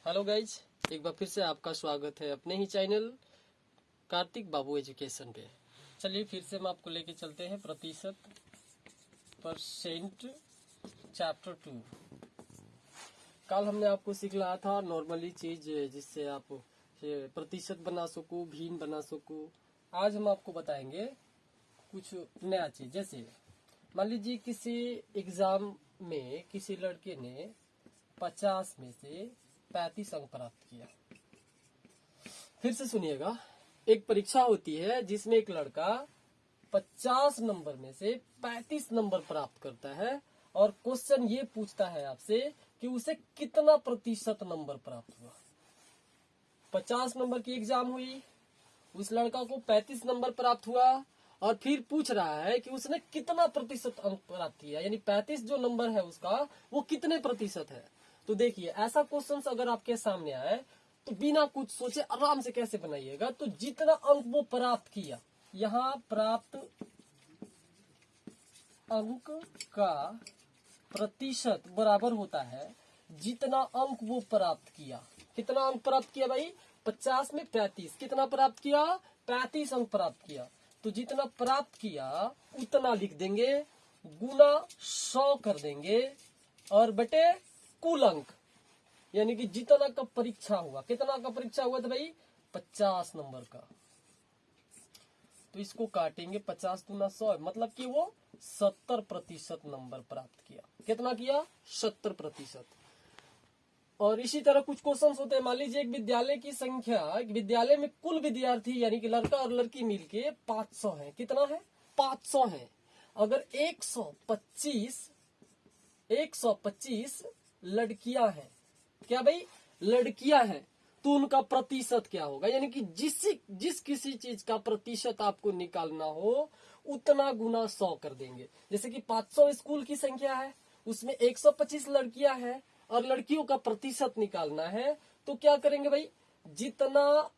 Hello guys, एक बार फिर से आपका स्वागत है अपने ही चैनल कार्तिक बाबू एजुकेशन पे। चलिए फिर से हम आपको लेके चलते हैं प्रतिशत परसेंट चैप्टर 2। कल हमने आपको सिखलाया था नॉर्मली चीज जिससे आप प्रतिशत बना सको, भिन्न बना सको। आज हम आपको बताएंगे कुछ नया चीज। जैसे मान लीजिए किसी एग्जाम में किसी लड़के ने 50 में से 35 अंक प्राप्त किया। फिर से सुनिएगा, एक परीक्षा होती है जिसमें एक लड़का 50 नंबर में से 35 नंबर प्राप्त करता है और क्वेश्चन ये पूछता है आपसे कि उसे कितना प्रतिशत नंबर प्राप्त हुआ। 50 नंबर की एग्जाम हुई, उस लड़का को 35 नंबर प्राप्त हुआ और फिर पूछ रहा है कि उसने कितना प्रतिशत अंक प्राप्त किया, यानी 35 जो नंबर है उसका वो कितने प्रतिशत है। तो देखिए, ऐसा क्वेश्चन अगर आपके सामने आए तो बिना कुछ सोचे आराम से कैसे बनाइएगा। तो जितना अंक वो प्राप्त किया, यहाँ प्राप्त अंक का प्रतिशत बराबर होता है जितना अंक वो प्राप्त किया। कितना अंक प्राप्त किया भाई? 50 में 35। कितना प्राप्त किया? 35 अंक प्राप्त किया। तो जितना प्राप्त किया उतना लिख देंगे, गुना 100 कर देंगे और बटे कुल अंक, यानी कि जितना का परीक्षा हुआ। कितना का परीक्षा हुआ था भाई? 50 नंबर का। तो इसको काटेंगे, 50 गुना 100, मतलब कि वो 70% नंबर प्राप्त किया। कितना किया? 70%। और इसी तरह कुछ क्वेश्चंस होते हैं। मान लीजिए एक विद्यालय की संख्या, एक विद्यालय में कुल विद्यार्थी यानी कि लड़का और लड़की मिलके 500 है। कितना है? 500 है। अगर 125 लड़कियां हैं, क्या भाई? लड़कियां हैं, तो उनका प्रतिशत क्या होगा? यानी कि जिस किसी चीज का प्रतिशत आपको निकालना हो उतना गुना 100 कर देंगे। जैसे कि 500 स्कूल की संख्या है, उसमें 125 लड़कियां हैं और लड़कियों का प्रतिशत निकालना है, तो क्या करेंगे भाई? जितना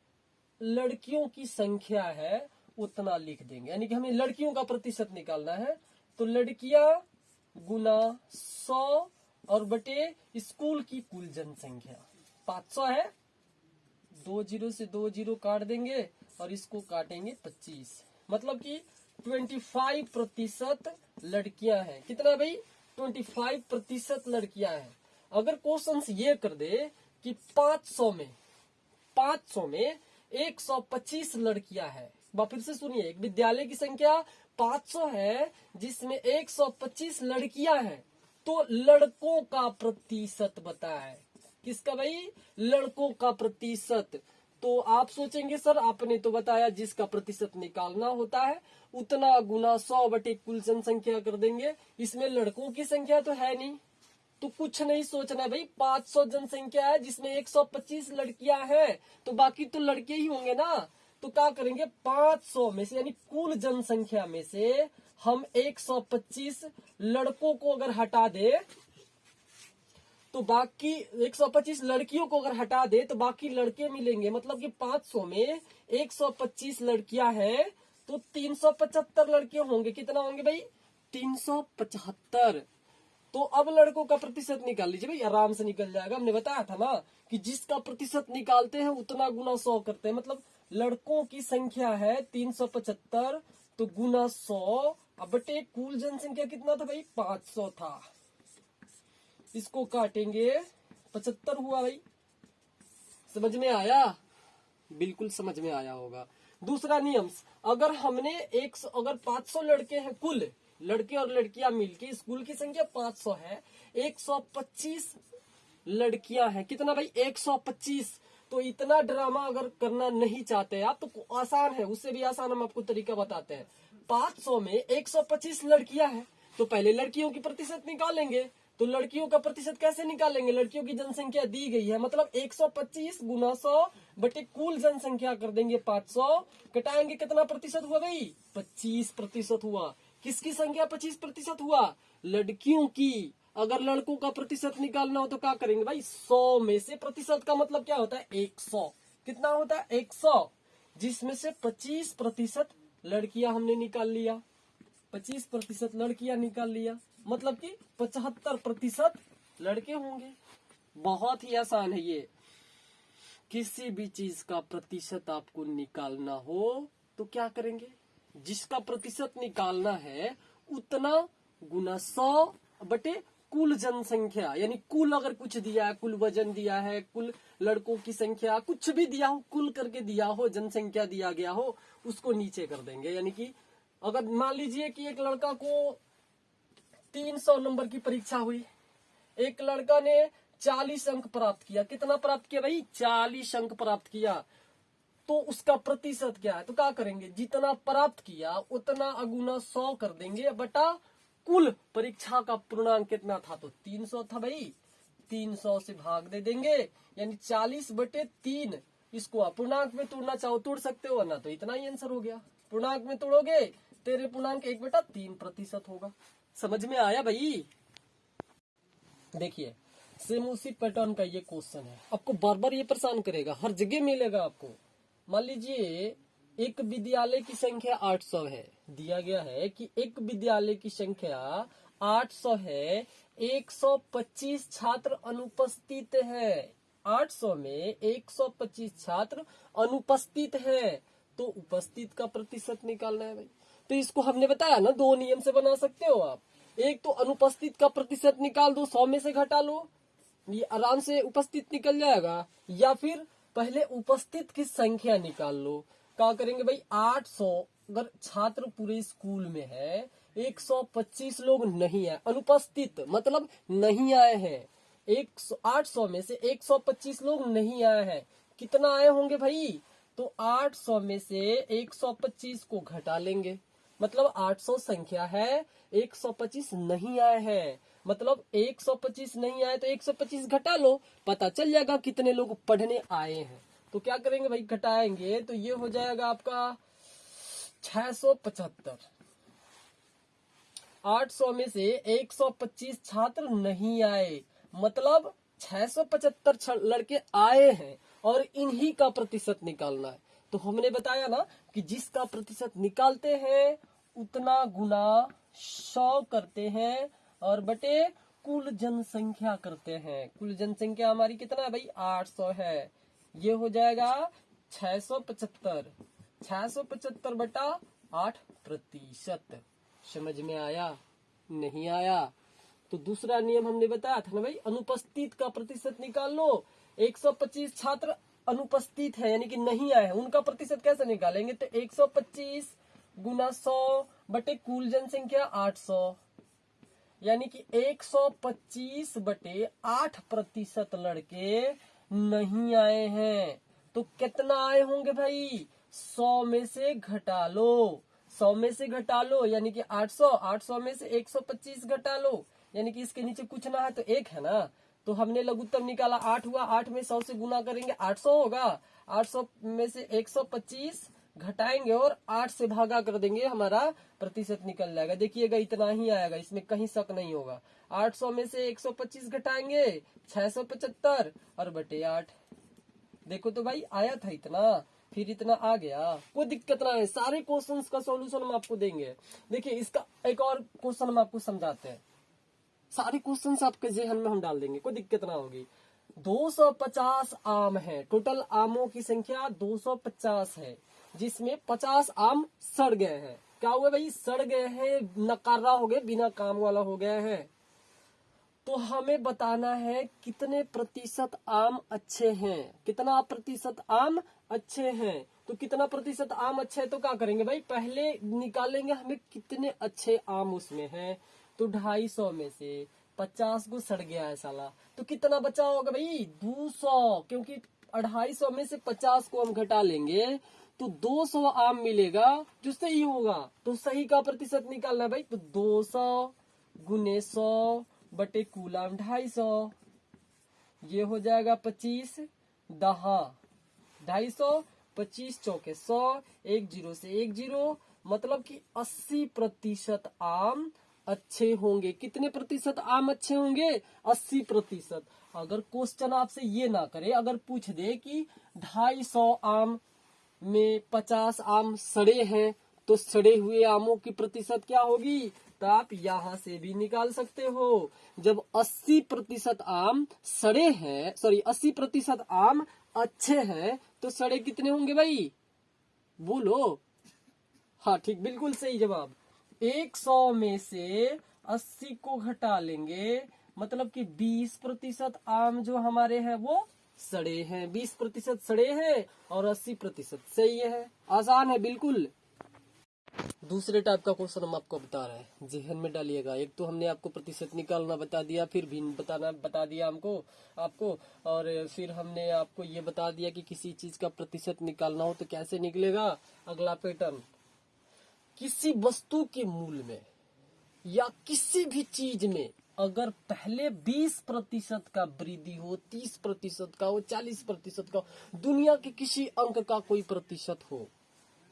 लड़कियों की संख्या है उतना लिख देंगे, यानी कि हमें लड़कियों का प्रतिशत निकालना है। तो लड़कियां गुना 100 और बटे स्कूल की कुल जनसंख्या। 500 है, 2 जीरो से 2 जीरो काट देंगे और इसको काटेंगे 25, मतलब कि 25% लड़कियां हैं। कितना भाई? 25% लड़कियां हैं। अगर क्वेश्चन ये कर दे कि 500 में 125 लड़कियां हैं। फिर से सुनिए, एक विद्यालय की संख्या 500 है जिसमें 125 लड़कियां हैं, तो लड़कों का प्रतिशत बताए। किसका भाई? लड़कों का प्रतिशत। तो आप सोचेंगे सर आपने तो बताया जिसका प्रतिशत निकालना होता है उतना गुना 100 बटे कुल जनसंख्या कर देंगे। इसमें लड़कों की संख्या तो है नहीं, तो कुछ नहीं सोचना भाई। 500 जनसंख्या है जिसमें 125 लड़कियां हैं, तो बाकी तो लड़के ही होंगे ना। तो क्या करेंगे? 500 में से यानी कुल जनसंख्या में से हम 125 लड़कों को अगर हटा दे तो बाकी 125 लड़कियों को अगर हटा दे तो बाकी लड़के मिलेंगे। मतलब कि 500 में 125 लड़कियां हैं तो 375 लड़के होंगे। कितना होंगे भाई? 375। तो अब लड़कों का प्रतिशत निकाल लीजिए भाई, आराम से निकल जाएगा। हमने बताया था ना कि जिसका प्रतिशत निकालते हैं उतना गुना 100 करते हैं। मतलब लड़कों की संख्या है 375, तो गुना 100 अब बटे कुल जनसंख्या कितना था भाई? 500 था। इसको काटेंगे, 75 हुआ भाई। समझ में आया? बिल्कुल समझ में आया होगा। दूसरा नियम, अगर हमने अगर 500 लड़के हैं, कुल लड़के और लड़कियां मिलके, स्कूल की संख्या 500 है, 125 लड़कियां हैं। कितना भाई? 125। तो इतना ड्रामा अगर करना नहीं चाहते आप तो आसान है, उससे भी आसान हम आपको तरीका बताते हैं। 500 में 125 लड़कियां हैं, तो पहले लड़कियों की प्रतिशत निकालेंगे। तो लड़कियों का प्रतिशत कैसे निकालेंगे? लड़कियों की जनसंख्या दी गई है, मतलब 125 गुना 100 बटे कुल जनसंख्या कर देंगे 500। घटाएंगे, कितना प्रतिशत हुआ भाई? 25% हुआ। किसकी संख्या 25% हुआ? लड़कियों की। अगर लड़कों का प्रतिशत निकालना हो तो क्या करेंगे भाई? 100 में से, प्रतिशत का मतलब क्या होता है? 100। कितना होता है? 100, जिसमें से 25% लड़कियां हमने निकाल लिया। 25% लड़कियां निकाल लिया, मतलब कि 75% लड़के होंगे। बहुत ही आसान है ये। किसी भी चीज का प्रतिशत आपको निकालना हो तो क्या करेंगे, जिसका प्रतिशत निकालना है उतना गुना 100 बटे कुल जनसंख्या, यानी कुल अगर कुछ दिया है, कुल वजन दिया है, कुल लड़कों की संख्या, कुछ भी दिया हो, कुल करके दिया हो, जनसंख्या दिया गया हो, उसको नीचे कर देंगे। यानी कि अगर मान लीजिए कि एक लड़का को 300 नंबर की परीक्षा हुई, एक लड़का ने 40 अंक प्राप्त किया। कितना प्राप्त किया भाई? 40 अंक प्राप्त किया। तो उसका प्रतिशत क्या है? तो क्या करेंगे, जितना प्राप्त किया उतना अगुना 100 कर देंगे बटा कुल परीक्षा का पूर्णांक कितना था, तो 300 था भाई, 300 से भाग दे देंगे, यानी 40 बटे 3। इसको आप पूर्णांक में तोड़ना चाहो तोड़ सकते हो, ना तो इतना ही आंसर हो गया। पूर्णांक में तोड़ोगे तेरे पूर्णांक 1/3% होगा। समझ में आया भाई? देखिए सेम उसी पैटर्न का ये क्वेश्चन है, आपको बार बार ये परेशान करेगा, हर जगह मिलेगा आपको। मान लीजिए एक विद्यालय की संख्या 800 है, दिया गया है कि एक विद्यालय की संख्या 800 है, 125 छात्र अनुपस्थित है। 800 में 125 छात्र अनुपस्थित है, तो उपस्थित का प्रतिशत निकालना है भाई। तो इसको हमने बताया ना, 2 नियम से बना सकते हो आप। एक तो अनुपस्थित का प्रतिशत निकाल दो, 100 में से घटा लो, ये आराम से उपस्थित निकल जाएगा। या फिर पहले उपस्थित की संख्या निकाल लो। क्या करेंगे भाई, 800 अगर छात्र पूरे स्कूल में है, 125 लोग नहीं आए, अनुपस्थित मतलब नहीं आए हैं, 800 में से 125 लोग नहीं आए हैं, कितना आए होंगे भाई? तो 800 में से 125 को घटा लेंगे, मतलब 800 संख्या है, 125 नहीं आए हैं, मतलब 125 नहीं आए तो 125 घटा लो, पता चल जाएगा कितने लोग पढ़ने आए हैं। तो क्या करेंगे भाई, घटाएंगे तो ये हो जाएगा आपका 675। 800 में से 125 छात्र नहीं आए, मतलब 675 लड़के आए हैं और इन्हीं का प्रतिशत निकालना है। तो हमने बताया ना कि जिसका प्रतिशत निकालते हैं उतना गुना 100 करते हैं और बटे कुल जनसंख्या करते हैं। कुल जनसंख्या हमारी कितना है भाई? 800 है। ये हो जाएगा 675। 675 बटा 8%। समझ में आया? नहीं आया तो दूसरा नियम हमने बताया था ना भाई, अनुपस्थित का प्रतिशत निकाल लो। 125 छात्र अनुपस्थित है, यानी कि नहीं आए हैं, उनका प्रतिशत कैसे निकालेंगे? तो 125 गुना 100 बटे कुल जनसंख्या 800, यानी कि 125 बटे 8% लड़के नहीं आए हैं। तो कितना आए होंगे भाई? 100 में से घटा लो, 100 में से घटा लो, यानी कि 800, 800 में से 125 घटा लो, यानी कि इसके नीचे कुछ ना है तो 1 है ना। तो हमने लघुत्तम निकाला, 8 हुआ, 8 में 100 से गुना करेंगे 800 होगा, 800 में से 125 घटाएंगे और 8 से भागा कर देंगे, हमारा प्रतिशत निकल जाएगा। देखिएगा इतना ही आएगा, इसमें कहीं शक नहीं होगा। 800 में से 125 घटाएंगे 675 और बटे 8। देखो तो भाई आया था इतना, फिर इतना आ गया, कोई दिक्कत ना है। सारे क्वेश्चंस का सॉल्यूशन हम आपको देंगे। देखिए इसका एक और क्वेश्चन हम आपको समझाते हैं, सारे क्वेश्चंस आपके जेहन में हम डाल देंगे, कोई दिक्कत ना होगी। 250 आम है, टोटल आमों की संख्या 250 है, जिसमें 50 आम सड़ गए हैं। क्या हुआ भाई? सड़ गए हैं, नकारा हो गए, बिना काम वाला हो गए हैं। तो हमें बताना है कितने प्रतिशत आम अच्छे हैं, कितना प्रतिशत आम अच्छे हैं। तो कितना प्रतिशत आम अच्छे है तो क्या करेंगे भाई, पहले निकालेंगे हमें कितने अच्छे आम उसमें हैं। तो 250 में से 50 को सड़ गया है साला, तो कितना बचा होगा भाई? 200, क्योंकि 250 में से 50 को हम घटा लेंगे तो 200 आम मिलेगा जो सही होगा। तो सही का प्रतिशत निकालना है भाई, तो 200 गुने 100 बटे कुल आम 250, ये हो जाएगा 25 दहा 250, 25 चौके 100, 1 0 से 1 0, मतलब कि 80% आम अच्छे होंगे। कितने प्रतिशत आम अच्छे होंगे? 80%। अगर क्वेश्चन आपसे ये ना करे, अगर पूछ दे कि 250 आम में 50 आम सड़े हैं, तो सड़े हुए आमों की प्रतिशत क्या होगी? तो आप यहां से भी निकाल सकते हो। जब 80% आम सड़े हैं, सॉरी 80% आम अच्छे हैं, तो सड़े कितने होंगे भाई, बोलो। हाँ ठीक, बिल्कुल सही जवाब। 100 में से 80 को घटा लेंगे, मतलब कि 20% आम जो हमारे हैं वो सड़े हैं, 20% सड़े हैं और 80% सही है। आसान है बिल्कुल। दूसरे टाइप का क्वेश्चन हम आपको बता रहे हैं, जहन में डालिएगा। एक तो हमने आपको प्रतिशत निकालना बता दिया, फिर भिन्न बताना बता दिया हमको आपको, और फिर हमने आपको ये बता दिया कि किसी चीज का प्रतिशत निकालना हो तो कैसे निकलेगा। अगला पैटर्न, किसी वस्तु के मूल्य में या किसी भी चीज में अगर पहले 20% का वृद्धि हो, 30% का हो, 40% का हो, दुनिया के किसी अंक का कोई प्रतिशत हो,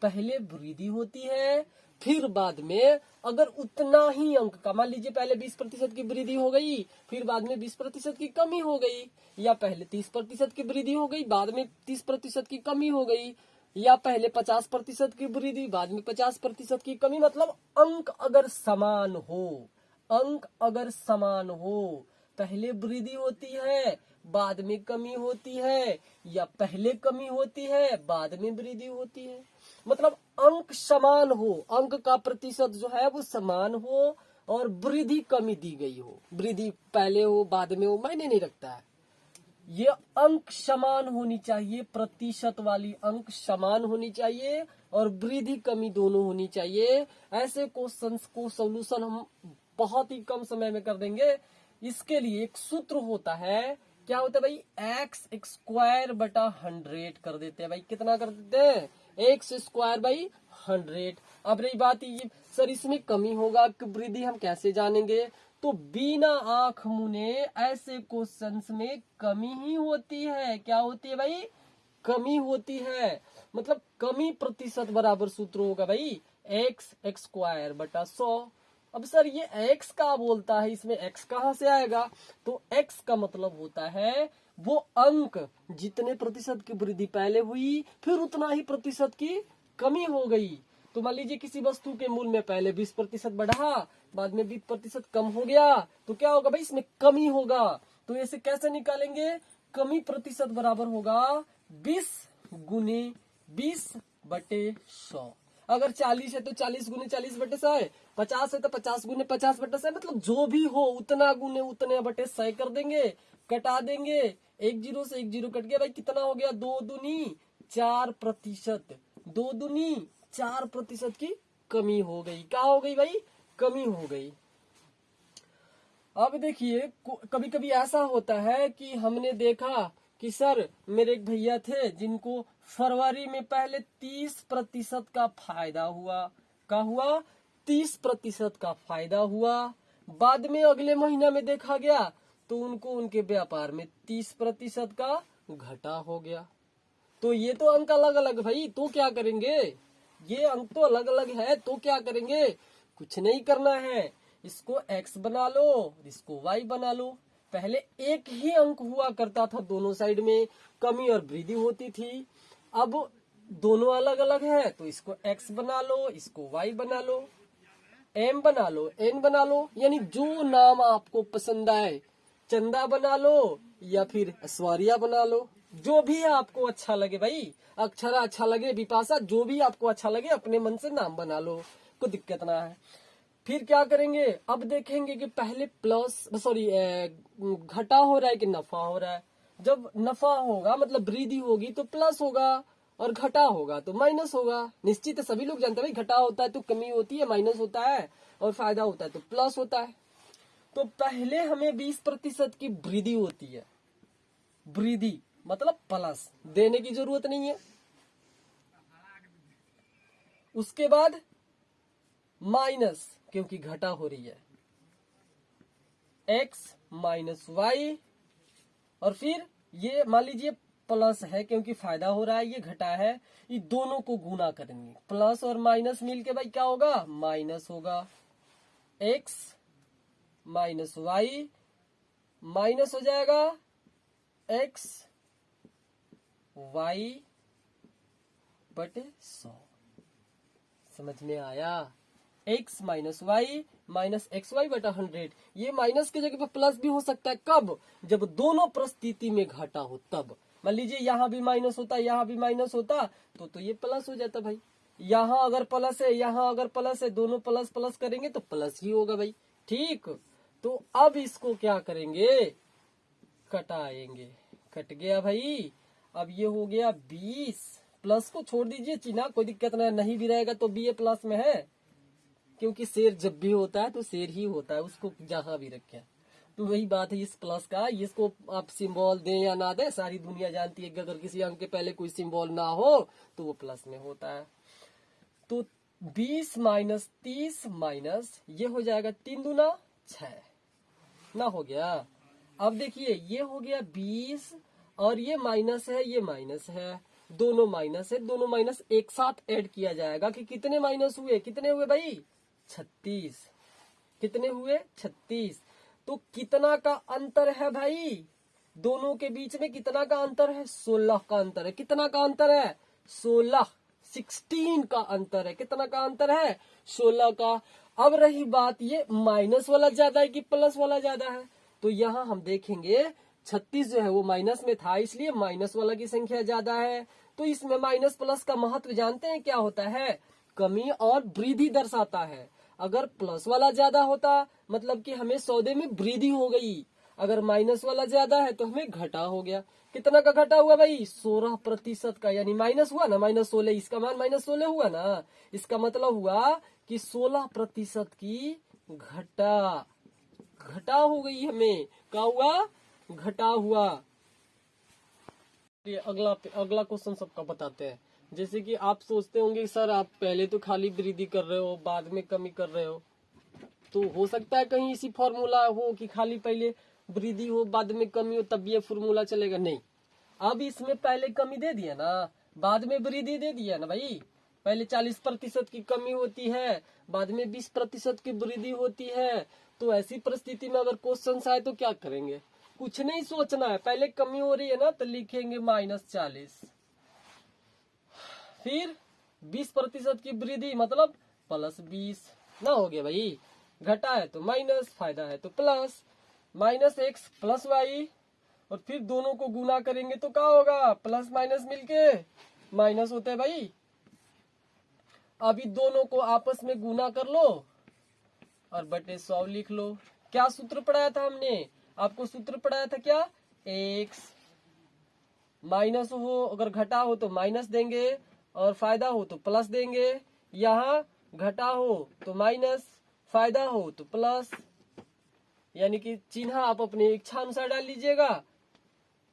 पहले वृद्धि होती है, फिर बाद में अगर उतना ही अंक का, मान लीजिए पहले 20% की वृद्धि हो गई, फिर बाद में 20% की कमी हो गई, या पहले 30% की वृद्धि हो गई, बाद में 30% की कमी हो गई, या पहले 50% की वृद्धि, बाद में 50% की कमी। मतलब अंक अगर समान हो, अंक अगर समान हो, पहले वृद्धि होती है बाद में कमी होती है, या पहले कमी होती है बाद में वृद्धि होती है, मतलब अंक समान हो, अंक का प्रतिशत जो है वो समान हो, और वृद्धि कमी दी गई हो, वृद्धि पहले हो बाद में हो, मायने नहीं रखता है। ये अंक समान होनी चाहिए, प्रतिशत वाली अंक समान होनी चाहिए, और वृद्धि कमी दोनों होनी चाहिए। ऐसे क्वेश्चंस को सॉल्यूशन हम बहुत ही कम समय में कर देंगे। इसके लिए एक सूत्र होता है, क्या होता है भाई, एक्स स्क्वायर बटा 100 कर देते हैं भाई। कितना कर देते हैं, एक्स स्क्वायर बाई 100। अब रही बात ये सर इसमें कमी होगा कि वृद्धि, हम कैसे जानेंगे, तो बिना आंख मुने ऐसे क्वेश्चंस में कमी ही होती है। क्या होती है भाई, कमी होती है। मतलब कमी प्रतिशत बराबर सूत्र होगा भाई, एक्स स्क्वायर बटा 100। अब सर ये x का बोलता है, इसमें x कहाँ से आएगा, तो x का मतलब होता है वो अंक जितने प्रतिशत की वृद्धि पहले हुई, फिर उतना ही प्रतिशत की कमी हो गई। तो मान लीजिए किसी वस्तु के मूल्य में पहले 20% बढ़ा, बाद में 20% कम हो गया, तो क्या होगा भाई, इसमें कमी होगा। तो इसे कैसे निकालेंगे, कमी प्रतिशत बराबर होगा 20 गुने 20/100। अगर 40 है तो 40 गुने 40/100, 50 है तो 50 गुने 50/100, मतलब जो भी हो उतना गुने उतने बटे 100 कर देंगे, कटा देंगे। एक जीरो से एक जीरो कट गया भाई, कितना हो गया, 2 दूनी 4%, 2 दूनी 4% की कमी हो गई। क्या हो गई भाई, कमी हो गई। अब देखिए कभी कभी ऐसा होता है कि हमने देखा कि सर मेरे एक भैया थे जिनको फरवरी में पहले 30% का फायदा हुआ। क्या हुआ, 30% का फायदा हुआ। बाद में अगले महीना में देखा गया तो उनको उनके व्यापार में 30% का घटा हो गया। तो ये तो अंक अलग अलग भाई, तो क्या करेंगे, ये अंक तो अलग अलग है, तो क्या करेंगे, कुछ नहीं करना है, इसको x बना लो, इसको y बना लो। पहले एक ही अंक हुआ करता था, दोनों साइड में कमी और वृद्धि होती थी। अब दोनों अलग अलग है, तो इसको x बना लो, इसको y बना लो, m बना लो, n बना लो, यानी जो नाम आपको पसंद आए, चंदा बना लो या फिर ऐश्वर्या बना लो, जो भी आपको अच्छा लगे भाई, अक्षरा अच्छा लगे, विपाशा, जो भी आपको अच्छा लगे अपने मन से नाम बना लो, कोई दिक्कत ना है। फिर क्या करेंगे, अब देखेंगे कि पहले प्लस सॉरी घटा हो रहा है कि नफा हो रहा है। जब नफा होगा मतलब वृद्धि होगी तो प्लस होगा, और घटा होगा तो माइनस होगा। निश्चित है, सभी लोग जानते हैं भाई, घटा होता है तो कमी होती है, माइनस होता है, और फायदा होता है तो प्लस होता है। तो पहले हमें 20% की वृद्धि होती है, वृद्धि मतलब प्लस, देने की जरूरत नहीं है। उसके बाद माइनस, क्योंकि घटा हो रही है, x माइनस वाई, और फिर ये मान लीजिए प्लस है क्योंकि फायदा हो रहा है, ये घटा है, ये दोनों को गुना करेंगे, प्लस और माइनस मिलके भाई क्या होगा, माइनस होगा। x माइनस वाई माइनस हो जाएगा x y बटे 100। समझ में आया, x minus Y minus X Y बटा 100। ये माइनस की जगह पे प्लस भी हो सकता है, कब? जब दोनों परिस्थिति में घटा हो तब। मान लीजिए यहाँ भी माइनस होता, यहाँ भी माइनस होता, तो ये प्लस हो जाता भाई। यहाँ अगर प्लस है, यहाँ अगर प्लस है, दोनों प्लस प्लस करेंगे तो प्लस ही होगा भाई। ठीक, तो अब इसको क्या करेंगे, कटाएंगे। कट गया भाई। अब ये हो गया 20, प्लस को छोड़ दीजिए चिन्ह, कोई दिक्कत नहीं भी रहेगा तो भी ये प्लस में है, क्योंकि शेर जब भी होता है तो शेर ही होता है, उसको जहां भी रखे। तो वही बात है इस प्लस का, इसको आप सिंबल दें या ना दें, सारी दुनिया जानती है कि अगर किसी अंक के पहले कोई सिंबल ना हो तो वो प्लस में होता है। तो 20 माइनस 30 माइनस ये हो जाएगा 3 दूना 6 ना, हो गया। अब देखिए ये हो गया 20 और ये माइनस है, ये माइनस है, दोनों माइनस है, दोनों माइनस एक साथ ऐड किया जाएगा कि कितने माइनस हुए, कितने हुए भाई 36। कितने हुए 36। तो कितना का अंतर है भाई, दोनों के बीच में कितना का अंतर है, 16 का अंतर है। कितना का अंतर है, 16 का अंतर है। कितना का अंतर है, 16 का। अब रही बात, ये माइनस वाला ज्यादा है कि प्लस वाला ज्यादा है, तो यहाँ हम देखेंगे 36 जो है वो माइनस में था, इसलिए माइनस वाला की संख्या ज्यादा है। तो इसमें माइनस प्लस का महत्व जानते हैं क्या होता है, कमी और वृद्धि दर्शाता है। अगर प्लस वाला ज्यादा होता मतलब कि हमें सौदे में वृद्धि हो गई, अगर माइनस वाला ज्यादा है तो हमें घटा हो गया। कितना का घटा हुआ भाई, 16% का, यानी माइनस हुआ ना, -16, इसका मान -16 हुआ ना, इसका मतलब हुआ कि 16% की घटा हो गई, हमें क्या हुआ, घटा हुआ। ये अगला क्वेश्चन सबका बताते हैं। जैसे कि आप सोचते होंगे सर आप पहले तो खाली वृद्धि कर रहे हो बाद में कमी कर रहे हो, तो हो सकता है कहीं इसी फॉर्मूला हो कि खाली पहले वृद्धि हो बाद में कमी हो तब ये फॉर्मूला चलेगा, नहीं। अब इसमें पहले कमी दे दिया ना, बाद में वृद्धि दे दिया ना भाई। पहले 40% की कमी होती है, बाद में 20% की वृद्धि होती है। तो ऐसी परिस्थिति में अगर क्वेश्चन आए तो क्या करेंगे, कुछ नहीं सोचना है, पहले कमी हो रही है ना तो लिखेंगे -40, फिर 20% की वृद्धि मतलब +20 ना, हो गया भाई। घटा है तो माइनस, फायदा है तो प्लस, -x + y, और फिर दोनों को गुना करेंगे तो क्या होगा, प्लस माइनस मिलके माइनस होता है भाई। अभी दोनों को आपस में गुना कर लो और बटे 100 लिख लो। क्या सूत्र पढ़ाया था हमने, आपको सूत्र पढ़ाया था क्या, x माइनस हो अगर घटा हो तो माइनस देंगे और फायदा हो तो प्लस देंगे। यहाँ घटा हो तो माइनस, फायदा हो तो प्लस, यानी कि चिन्ह आप अपने इच्छा अनुसार डाल लीजिएगा।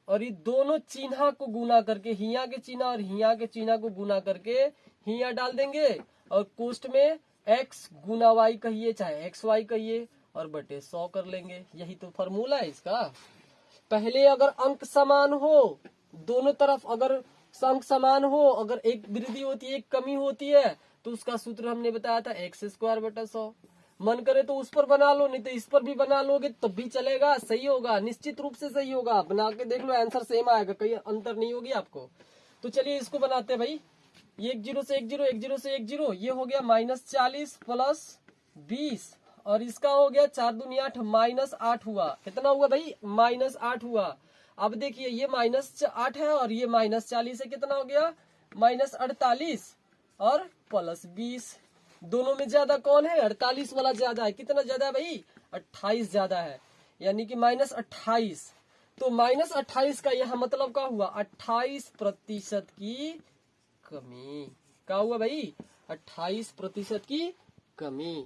और ये दोनों चिन्ह को गुना करके, हिया के चिन्ह और हिया के चिन्ह को गुना करके हिया डाल देंगे और कोष्ट में x गुना y कहिए चाहे xy कहिए और बटे 100 कर लेंगे। यही तो फॉर्मूला है इसका। पहले अगर अंक समान हो, दोनों तरफ अगर अंक समान हो, अगर एक वृद्धि होती है एक कमी होती है, तो उसका सूत्र हमने बताया था x² बटा 100। मन करे तो उस पर बना लो, नहीं तो इस पर भी बना लोगे तब भी चलेगा, सही होगा, निश्चित रूप से सही होगा। बना के देख लो, आंसर सेम आएगा, कहीं अंतर नहीं होगी आपको। तो चलिए इसको बनाते हैं भाई। ये 1 0 से 1 0, 1 0 से 1 0, ये हो गया -40 + 20 और इसका हो गया 4 दूनी 8, -8 हुआ। कितना हुआ भाई, -8 हुआ। अब देखिए ये -8 है और ये -40 है, कितना हो गया, -48 और +20। दोनों में ज्यादा कौन है, 48 वाला ज्यादा है। कितना ज्यादा है भाई, 28 ज्यादा है, यानी कि -28। तो -28 का यहाँ मतलब क्या हुआ, 28% की कमी। क्या हुआ भाई, 28% की कमी।